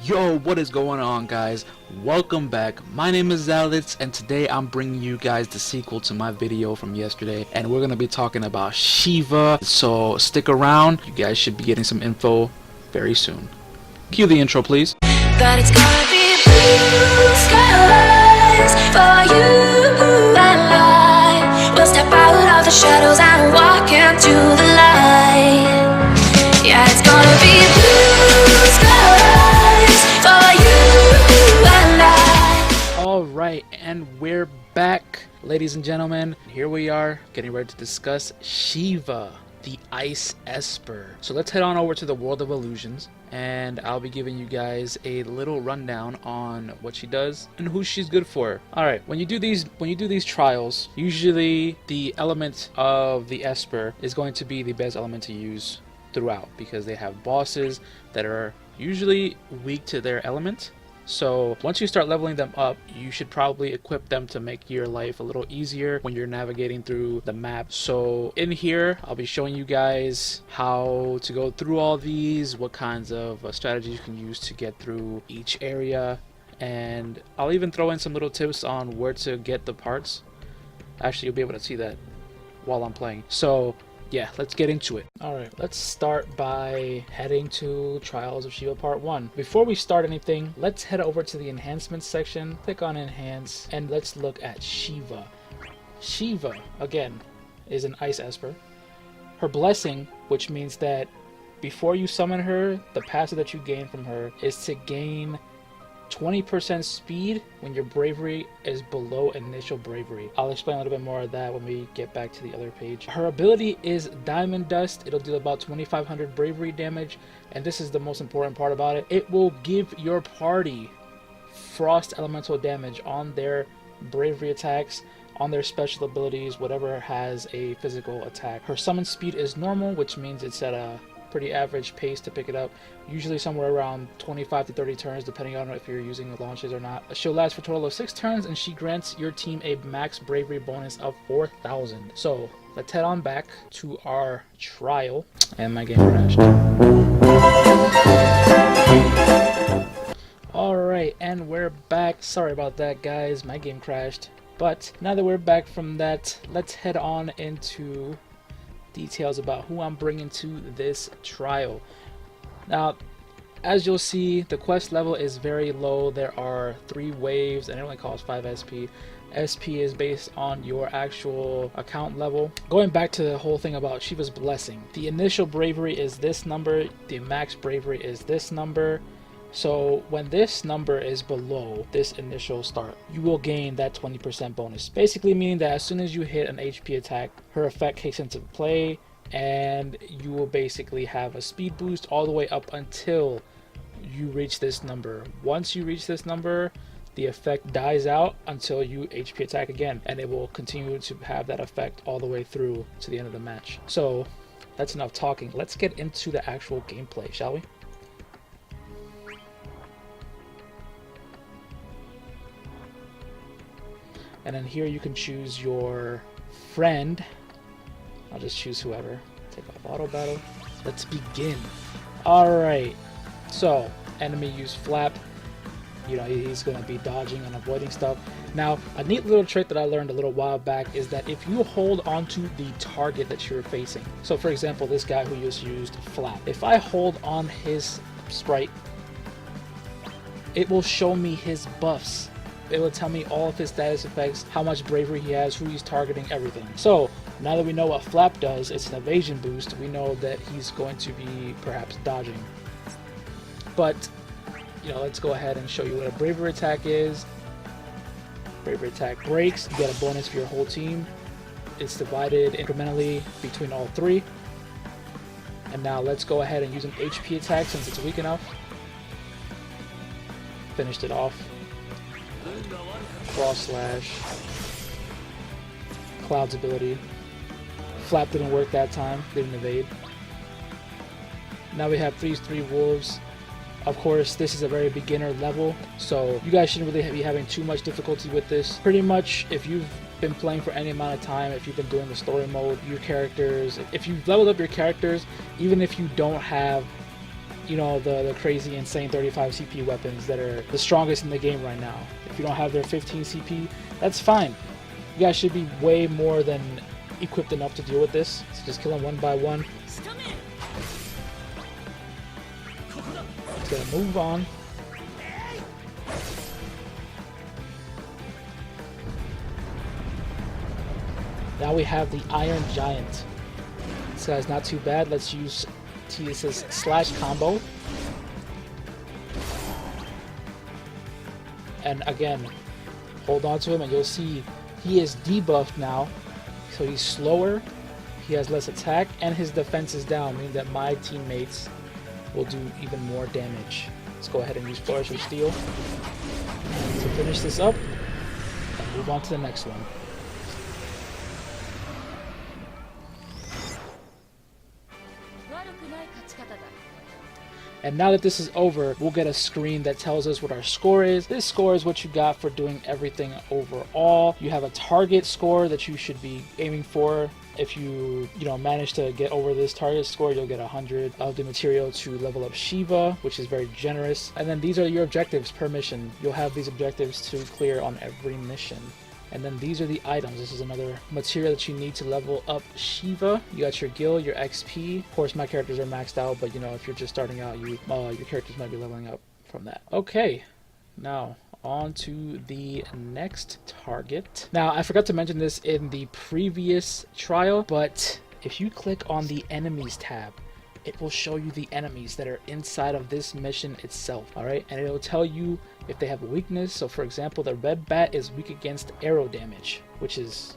Yo, what is going on, guys? Welcome back. My name is Zalits, and today I'm bringing you guys the sequel to my video from yesterday, and we're gonna be talking about Shiva. So stick around. You guys should be getting some info very soon. Cue the intro, please. But it's gonna be blue skies for you and I. We'll step out of the shadows and walk into the light. Yeah, it's gonna be blue skies for you and I. Alright, and we're back, ladies and gentlemen. Here we are, getting ready to discuss Shiva, the Ice Esper. So let's head on over to the World of Illusions, and I'll be giving you guys a little rundown on what she does and who she's good for. Alright, when you do these trials, usually the element of the Esper is going to be the best element to use throughout, because they have bosses that are usually weak to their element. So once you start leveling them up, you should probably equip them to make your life a little easier when you're navigating through the map. So in here, I'll be showing you guys how to go through all these, what kinds of strategies you can use to get through each area, and I'll even throw in some little tips on where to get the parts. Actually, you'll be able to see that while I'm playing. So yeah, let's get into it. Alright, let's start by heading to Trials of Shiva Part 1. Before we start anything, let's head over to the Enhancements section, click on Enhance, and let's look at Shiva. Shiva, again, is an Ice Esper. Her Blessing, which means that before you summon her, the passive that you gain from her is to gain 20% speed when your bravery is below initial bravery. I'll explain a little bit more of that when we get back to the other page. Her ability is Diamond Dust. It'll do about 2500 bravery damage, and this is the most important part about it. It will give your party frost elemental damage on their bravery attacks, on their special abilities, whatever has a physical attack. Her summon speed is normal, which means it's at a pretty average pace to pick it up, usually somewhere around 25 to 30 turns, depending on if you're using the launches or not. She'll last for a total of 6 turns, and she grants your team a max bravery bonus of 4,000. So let's head on back to our trial, and my game crashed. Alright, and we're back. Sorry about that, guys, my game crashed. But now that we're back from that, let's head on into details about who I'm bringing to this trial. Now, as you'll see, the quest level is very low. There are 3 waves, and it only costs 5 SP. SP is based on your actual account level. Going back to the whole thing about Shiva's Blessing, the initial bravery is this number, the max bravery is this number. So when this number is below this initial start, you will gain that 20% bonus. Basically meaning that as soon as you hit an HP attack, her effect kicks into play, and you will basically have a speed boost all the way up until you reach this number. Once you reach this number, the effect dies out until you HP attack again, and it will continue to have that effect all the way through to the end of the match. So that's enough talking. Let's get into the actual gameplay, shall we? And then here you can choose your friend. I'll just choose whoever. Take off auto battle. Let's begin. Alright. So, enemy use flap. You know, he's going to be dodging and avoiding stuff. Now, a neat little trick that I learned a little while back is that if you hold onto the target that you're facing. So, for example, this guy who just used flap. If I hold on his sprite, it will show me his buffs. It will tell me all of his status effects, how much bravery he has, who he's targeting, everything. So now that we know what flap does, it's an evasion boost. We know that he's going to be perhaps dodging. But, you know, let's go ahead and show you what a bravery attack is. Bravery attack breaks. You get a bonus for your whole team. It's divided incrementally between all 3. And now let's go ahead and use an HP attack since it's weak enough. Finished it off. Cross slash, Cloud's ability. Flap didn't work that time, didn't evade. Now we have these 3 wolves. Of course, this is a very beginner level, so you guys shouldn't really be having too much difficulty with this. Pretty much, if you've been playing for any amount of time, if you've been doing the story mode, your characters, if you've leveled up your characters, even if you don't have you know, the crazy insane 35 CP weapons that are the strongest in the game right now. If you don't have their 15 CP, that's fine. You guys should be way more than equipped enough to deal with this. So just kill them one by one. Let's get a move on. Now we have the Iron Giant. This guy's not too bad. Let's use Tidus's slash combo. And again, hold on to him and you'll see he is debuffed now. So he's slower, he has less attack, and his defense is down, meaning that my teammates will do even more damage. Let's go ahead and use Flourish of Steel to finish this up and move on to the next one. And now that this is over, we'll get a screen that tells us what our score is. This score is what you got for doing everything overall. You have a target score that you should be aiming for. If you manage to get over this target score, you'll get 100 of the material to level up Shiva, which is very generous. And then these are your objectives per mission. You'll have these objectives to clear on every mission. And then these are the items. This is another material that you need to level up Shiva. You got your gil, your XP. Of course, my characters are maxed out, but if you're just starting out, your characters might be leveling up from that. Okay, now on to the next target. Now, I forgot to mention this in the previous trial, but if you click on the enemies tab, it will show you the enemies that are inside of this mission itself, alright? And it'll tell you if they have a weakness. So for example, the red bat is weak against arrow damage, which is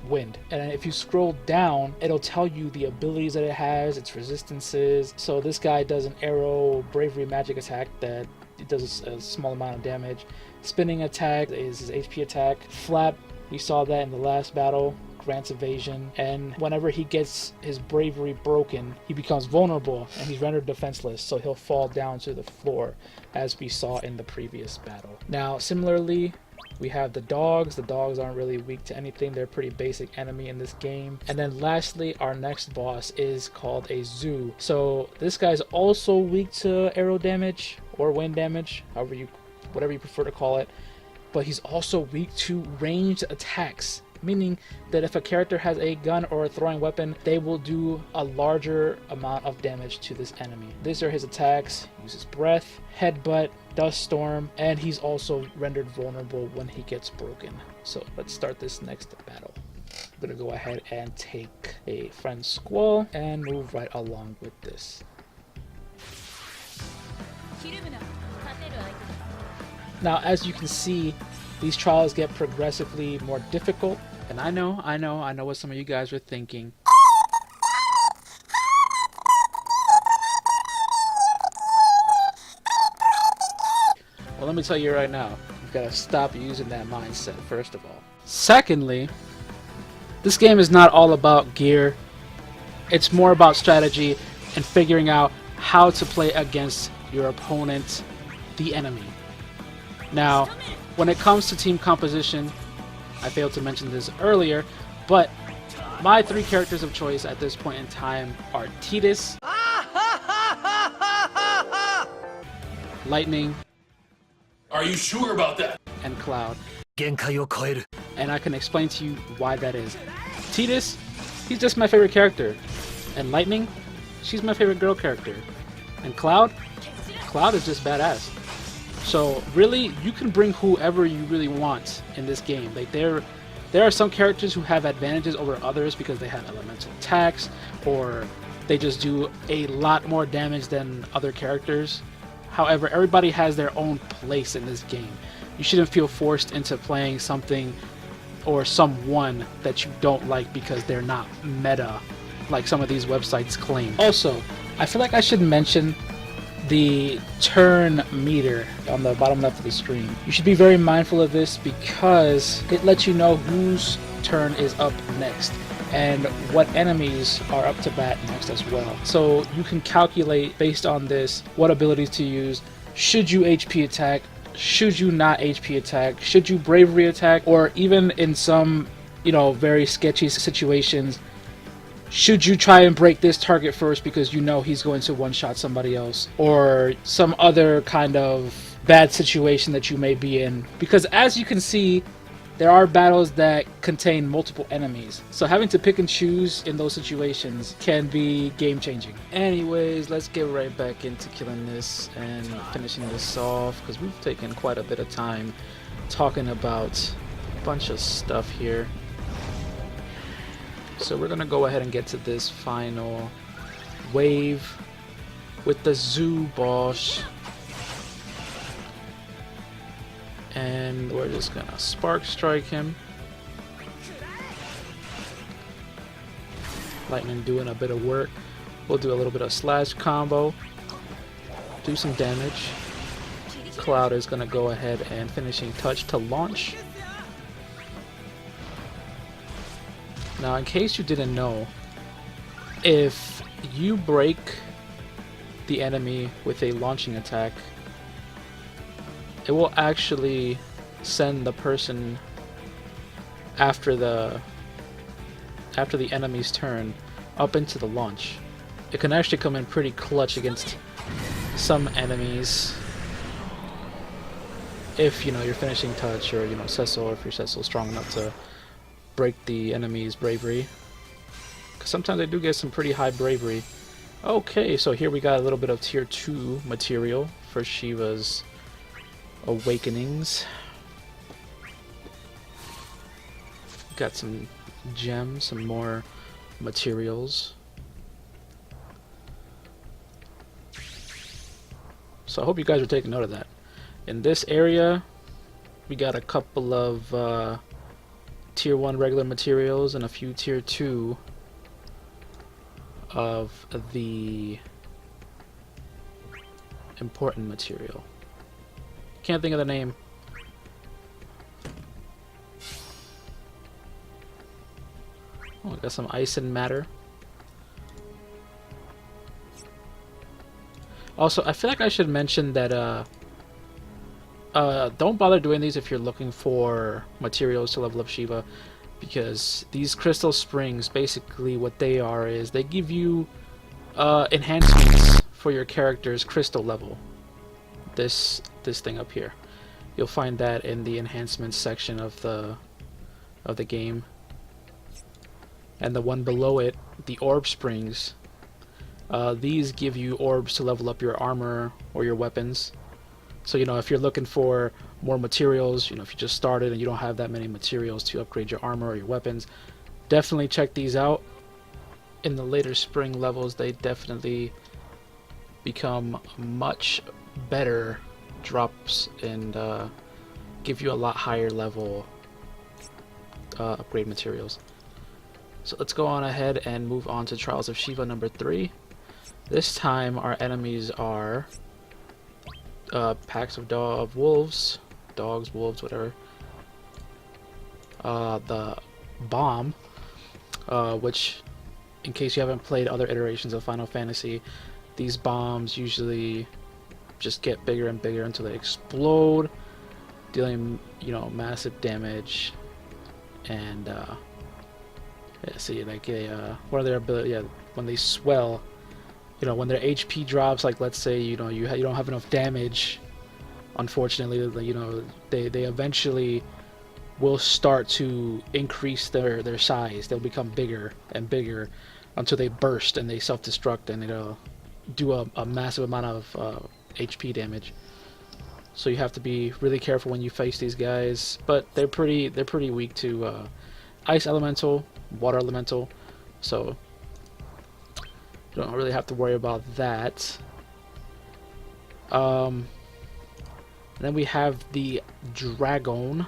wind. And if you scroll down, it'll tell you the abilities that it has, its resistances. So this guy does an arrow bravery magic attack that it does a small amount of damage. Spinning attack is his HP attack. Flap, we saw that in the last battle. Grants evasion, and whenever he gets his bravery broken, he becomes vulnerable and he's rendered defenseless, so he'll fall down to the floor, as we saw in the previous battle. Now, similarly, we have the dogs. The dogs aren't really weak to anything. They're a pretty basic enemy in this game. And then lastly, our next boss is called a zoo. So this guy's also weak to arrow damage or wind damage, whatever you prefer to call it, but he's also weak to ranged attacks, meaning that if a character has a gun or a throwing weapon, they will do a larger amount of damage to this enemy. These are his attacks: uses breath, headbutt, dust storm, and he's also rendered vulnerable when he gets broken. So let's start this next battle. I'm gonna go ahead and take a friend Squall and move right along with this. Now, as you can see, these trials get progressively more difficult. And I know what some of you guys are thinking. Well, let me tell you right now, you've got to stop using that mindset, first of all. Secondly, this game is not all about gear. It's more about strategy and figuring out how to play against your opponent, the enemy. Now, when it comes to team composition, I failed to mention this earlier, but my three characters of choice at this point in time are Tidus, Lightning, are you sure about that? and Cloud. And I can explain to you why that is. Tidus, he's just my favorite character. And Lightning, she's my favorite girl character. And Cloud is just badass. So really, you can bring whoever you really want in this game. Like there are some characters who have advantages over others because they have elemental attacks, or they just do a lot more damage than other characters. However, everybody has their own place in this game. You shouldn't feel forced into playing something or someone that you don't like because they're not meta, like some of these websites claim. Also, I feel like I should mention the turn meter on the bottom left of the screen. You should be very mindful of this because it lets you know whose turn is up next and what enemies are up to bat next as well. So you can calculate based on this what abilities to use. Should you HP attack? Should you not HP attack? Should you bravery attack? Or even in some, very sketchy situations, should you try and break this target first because you know he's going to one-shot somebody else, or some other kind of bad situation that you may be in. Because as you can see, there are battles that contain multiple enemies, so having to pick and choose in those situations can be game-changing. Anyways, let's get right back into killing this and finishing this off, because we've taken quite a bit of time talking about a bunch of stuff here. So we're gonna go ahead and get to this final wave with the zoo boss. And we're just gonna spark strike him. Lightning doing a bit of work. We'll do a little bit of slash combo. Do some damage. Cloud is gonna go ahead and finishing touch to launch. Now, in case you didn't know, if you break the enemy with a launching attack, it will actually send the person after the enemy's turn up into the launch. It can actually come in pretty clutch against some enemies if, you know, your finishing touch, or, you know, Cecil, if your Cecil is strong enough to break the enemy's bravery. Because sometimes they do get some pretty high bravery. Okay, so here we got a little bit of tier 2 material for Shiva's awakenings. Got some gems, some more materials. So I hope you guys are taking note of that. In this area, we got a couple of tier 1 regular materials and a few tier 2 of the important material. Can't think of the name. Oh, we got some ice and matter. Also, I feel like I should mention that don't bother doing these if you're looking for materials to level up Shiva, because these crystal springs, basically what they are is they give you enhancements for your character's crystal level. This thing up here, you'll find that in the enhancements section of the game, and the one below it, the orb springs. These give you orbs to level up your armor or your weapons. So, you know, if you're looking for more materials, you know, if you just started and you don't have that many materials to upgrade your armor or your weapons, definitely check these out. In the later spring levels, they definitely become much better drops and give you a lot higher level upgrade materials. So let's go on ahead and move on to Trials of Shiva number 3. This time our enemies are packs of wolves, dogs, wolves, whatever. The bomb, which, in case you haven't played other iterations of Final Fantasy, these bombs usually just get bigger and bigger until they explode, dealing, you know, massive damage. And yeah, see, like one of their ability, yeah, when they swell, you know, when their HP drops, like let's say, you know, you don't have enough damage, unfortunately, you know, they eventually will start to increase their size. They'll become bigger and bigger until they burst and they self-destruct, and it'll do a massive amount of HP damage. So you have to be really careful when you face these guys, but they're pretty weak to ice elemental, water elemental, so you don't really have to worry about that. Then we have the dragon,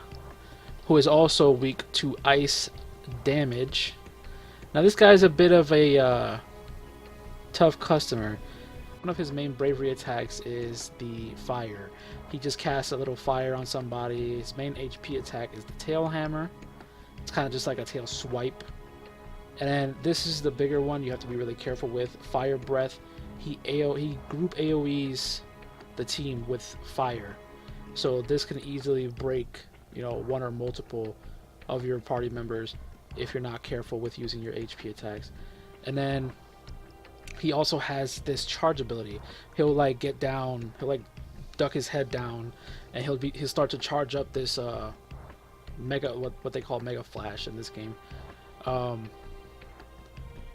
who is also weak to ice damage. Now this guy's a bit of a tough customer. One of his main bravery attacks is the fire. He just casts a little fire on somebody. His main HP attack is the tail hammer. It's kind of just like a tail swipe. And then this is the bigger one you have to be really careful with. Fire breath. He group AoEs the team with fire. So this can easily break, you know, one or multiple of your party members if you're not careful with using your HP attacks. And then he also has this charge ability. He'll like get down, he'll like duck his head down, and he'll start to charge up this mega, what they call mega flash in this game.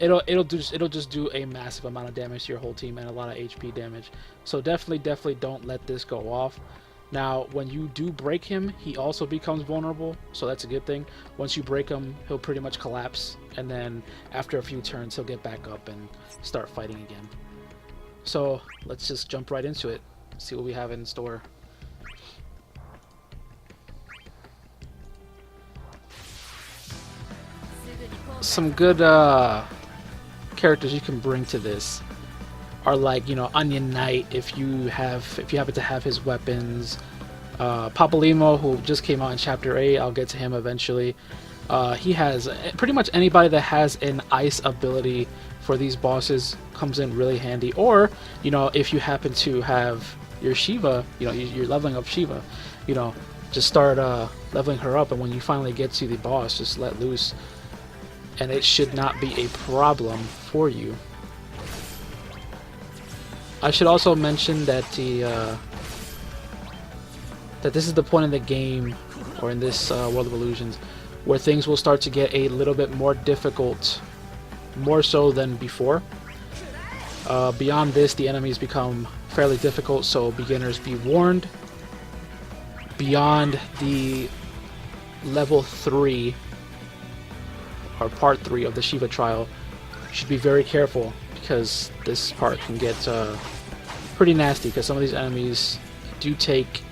It'll just do a massive amount of damage to your whole team and a lot of HP damage. So definitely don't let this go off. Now, when you do break him, he also becomes vulnerable, so that's a good thing. Once you break him, he'll pretty much collapse, and then after a few turns, he'll get back up and start fighting again. So let's just jump right into it, see what we have in store. Some good characters you can bring to this are like, you know, Onion Knight if you happen to have his weapons. Papalymo, who just came out in Chapter 8, I'll get to him eventually. He has pretty much anybody that has an ice ability for these bosses comes in really handy. Or, you know, if you happen to have your Shiva, you know, you're leveling up Shiva, you know, just start leveling her up, and when you finally get to the boss, just let loose, and it should not be a problem for you. I should also mention that that this is the point in the game, or in this World of Illusions, where things will start to get a little bit more difficult, more so than before. Beyond this, the enemies become fairly difficult, so beginners be warned. Beyond the level 3, or part 3 of the Shiva trial, you should be very careful, because this part can get pretty nasty, because some of these enemies do take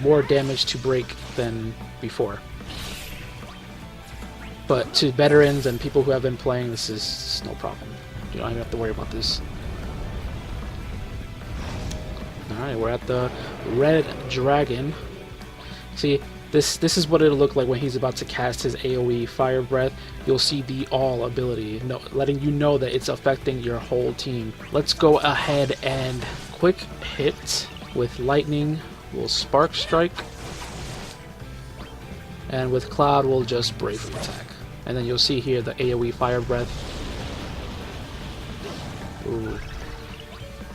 more damage to break than before. But to veterans and people who have been playing, this is no problem. You don't even have to worry about this. Alright, we're at the Red Dragon. See, this is what it'll look like when he's about to cast his AoE Fire Breath. You'll see the All ability, letting you know that it's affecting your whole team. Let's go ahead and quick hit with Lightning. We'll Spark Strike. And with Cloud, we'll just Bravely attack. And then you'll see here the AoE Fire Breath. Ooh.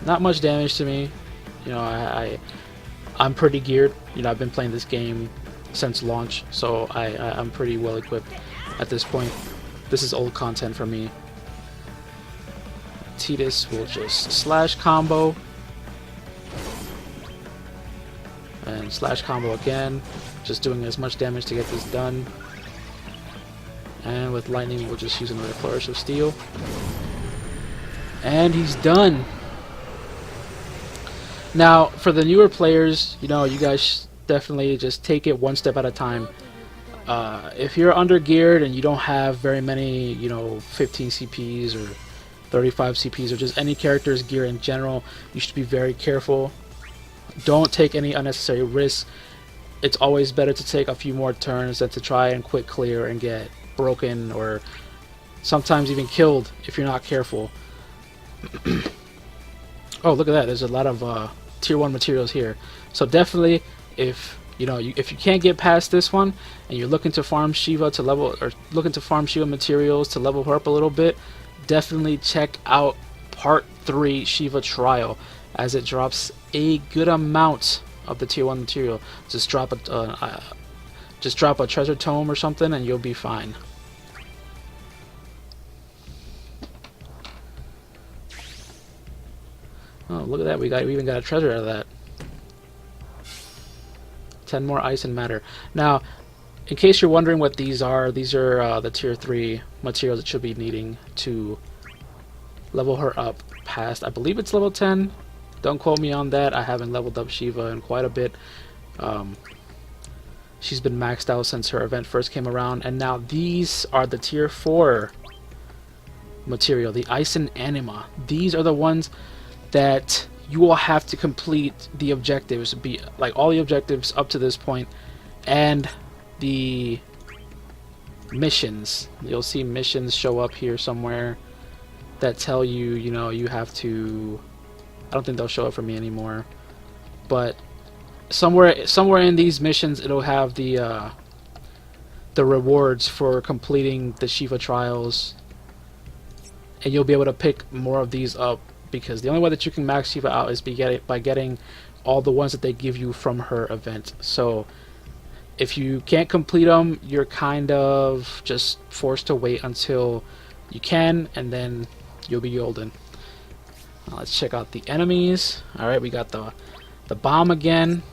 Not much damage to me. You know, I'm pretty geared. You know, I've been playing this game since launch, so I'm pretty well equipped at this point. This is old content for me. Titus will just slash combo. And slash combo again, just doing as much damage to get this done. And with Lightning, we'll just use another Flourish of Steel. And he's done. Now, for the newer players, you know, you guys definitely just take it one step at a time. If you're under geared and you don't have very many, you know, 15 CPs or 35 CPs or just any character's gear in general, you should be very careful. Don't take any unnecessary risks. It's always better to take a few more turns than to try and quick clear and get broken or sometimes even killed if you're not careful. Oh, look at that. There's a lot of tier 1 materials here. So definitely, if if you can't get past this one and you're looking to farm Shiva to level, or looking to farm Shiva materials to level her up a little bit, definitely check out part 3 Shiva trial, as it drops a good amount of the tier 1 material. Just drop a treasure tome or something and you'll be fine. Oh, look at that, we even got a treasure out of that. 10 more ice and matter. Now, in case you're wondering what these are the tier 3 materials that you'll be needing to level her up past, I believe it's level 10. Don't quote me on that. I haven't leveled up Shiva in quite a bit. She's been maxed out since her event first came around, and now these are the tier 4 material, the Ice and Anima. These are the ones that you will have to complete the objectives, be like all the objectives up to this point, and the missions. You'll see missions show up here somewhere that tell you, you know, you have to. I don't think they'll show up for me anymore, but somewhere in these missions it'll have the rewards for completing the Shiva trials and you'll be able to pick more of these up, because the only way that you can max Shiva out is by getting all the ones that they give you from her event. So if you can't complete them, you're kind of just forced to wait until you can, and then you'll be golden. Let's check out the enemies. Alright, we got the bomb again,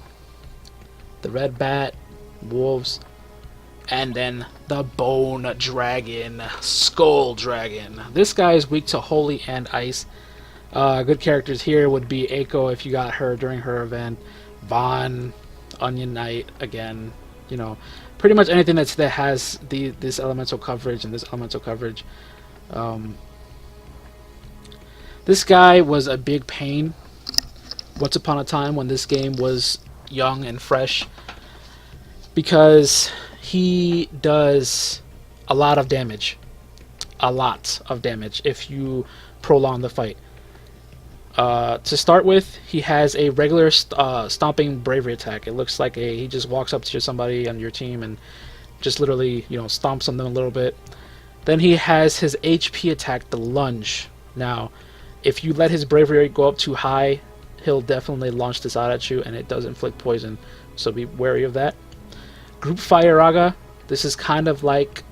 the red bat, wolves, and then the bone dragon, skull dragon. This guy is weak to holy and ice. Good characters here would be Eiko if you got her during her event, Vaughn, Onion Knight again, you know, pretty much anything that has this elemental coverage and this elemental coverage. This guy was a big pain once upon a time when this game was young and fresh, because he does a lot of damage. A lot of damage if you prolong the fight. To start with, he has a regular stomping bravery attack. It looks like he just walks up to somebody on your team and just literally, you know, stomps on them a little bit. Then he has his HP attack, the lunge. Now, if you let his bravery rate go up too high, he'll definitely launch this out at you, and it does inflict poison, so be wary of that. Group Fire Raga, this is kind of like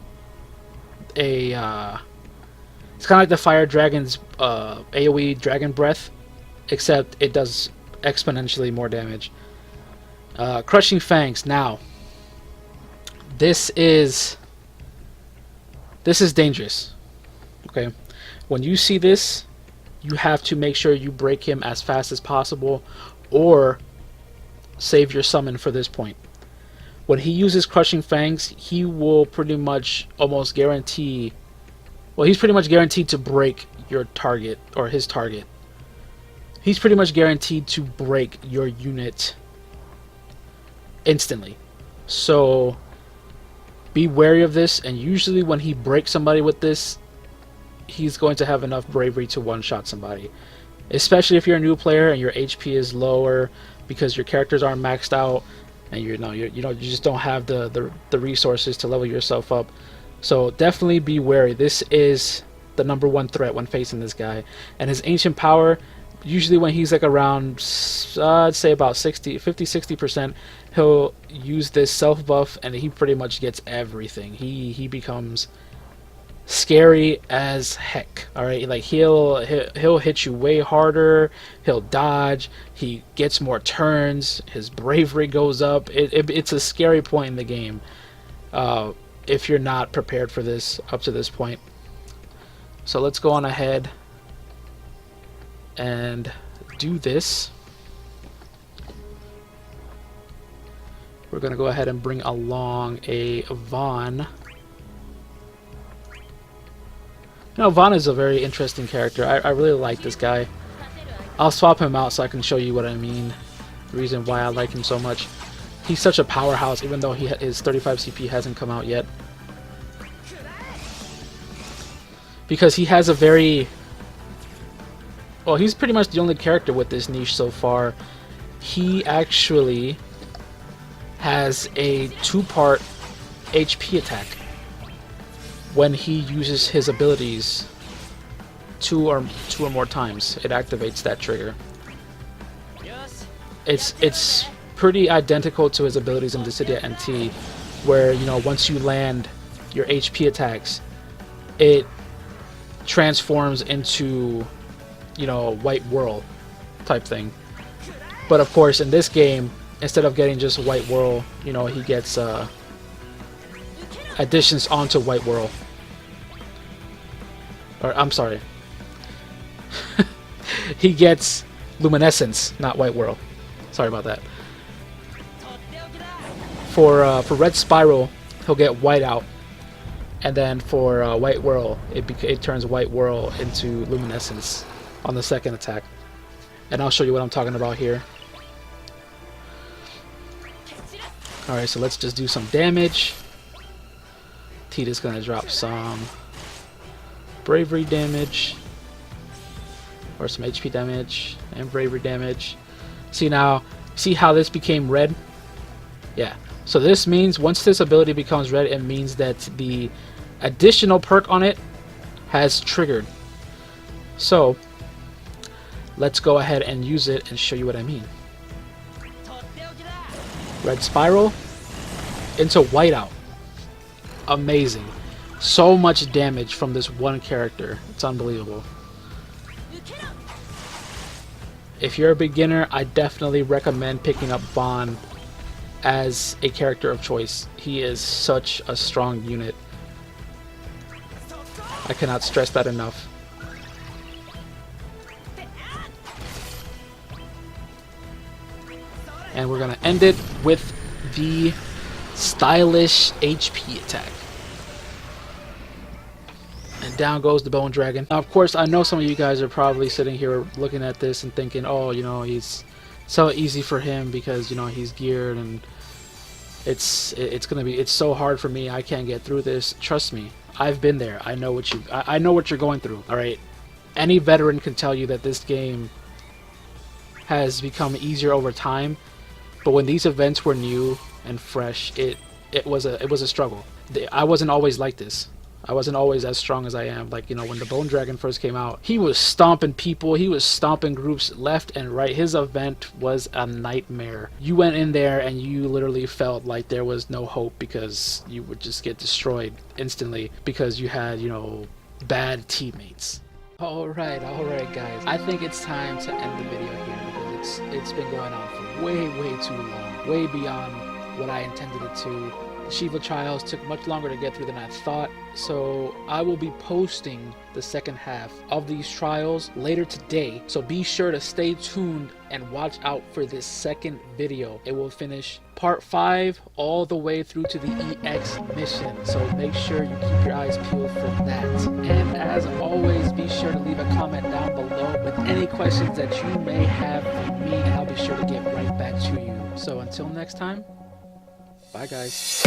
a it's kind of like the Fire Dragon's AoE Dragon Breath, except it does exponentially more damage. Crushing Fangs. Now, this is dangerous. Okay, when you see this, you have to make sure you break him as fast as possible, or save your summon for this point. When he uses Crushing Fangs, he will pretty much almost guarantee, well, he's pretty much guaranteed to break your target, or his target. He's pretty much guaranteed to break your unit instantly. So be wary of this, and usually when he breaks somebody with this, he's going to have enough bravery to one-shot somebody. Especially if you're a new player and your HP is lower because your characters aren't maxed out, and you just don't have the resources to level yourself up. So definitely be wary. This is the #1 threat when facing this guy. And his ancient power, usually when he's like around, I'd say about 50-60%, he'll use this self buff, and he pretty much gets everything. He becomes scary as heck. All right, like he'll hit you way harder, he'll dodge, he gets more turns, his bravery goes up. It's a scary point in the game if you're not prepared for this up to this point. So let's go on ahead and do this. We're gonna go ahead and bring along a Vaughn. You know, Vaughn is a very interesting character. I really like this guy. I'll swap him out so I can show you what I mean. The reason why I like him so much. He's such a powerhouse, even though his 35 CP hasn't come out yet. Because he has a very... well, he's pretty much the only character with this niche so far. He actually has a 2-part HP attack when he uses his abilities two or more times. It activates that trigger. It's pretty identical to his abilities in Dissidia NT, where, you know, once you land your HP attacks, it transforms into, you know, white whirl type thing. But of course, in this game, instead of getting just white whirl, you know, he gets additions onto white whirl. Or I'm sorry, he gets luminescence, not white whirl. Sorry about that. For red spiral, he'll get white out, and then for white whirl, it turns white whirl into luminescence on the second attack. And I'll show you what I'm talking about here. Alright, so let's just do some damage. Tita's gonna drop some bravery damage, or some HP damage and bravery damage. See now, see how this became red? Yeah, so this means once this ability becomes red, it means that the additional perk on it has triggered. So let's go ahead and use it and show you what I mean. Red Spiral into Whiteout. Amazing. So much damage from this one character. It's unbelievable. If you're a beginner, I definitely recommend picking up Vaughn as a character of choice. He is such a strong unit. I cannot stress that enough. And we're gonna end it with the stylish HP attack. And down goes the Bone Dragon. Now, of course, I know some of you guys are probably sitting here looking at this and thinking, oh, you know, he's so easy for him because, you know, he's geared and it's so hard for me. I can't get through this. Trust me, I've been there. I know what you're going through. All right, any veteran can tell you that this game has become easier over time. But when these events were new and fresh, it was a struggle. I wasn't always like this. I wasn't always as strong as I am. Like, you know, when the Bone Dragon first came out, he was stomping people. He was stomping groups left and right. His event was a nightmare. You went in there and you literally felt like there was no hope because you would just get destroyed instantly because you had, you know, bad teammates. Alright guys. I think it's time to end the video here because it's been going on for way too long. Way beyond what I intended it to. The Shiva trials took much longer to get through than I thought, so I will be posting the second half of these trials later today, so be sure to stay tuned and watch out for this second video. It will finish part 5 all the way through to the EX mission, so make sure you keep your eyes peeled for that. And as always, be sure to leave a comment down below with any questions that you may have for me, and I'll be sure to get right back to you. So until next time, bye guys.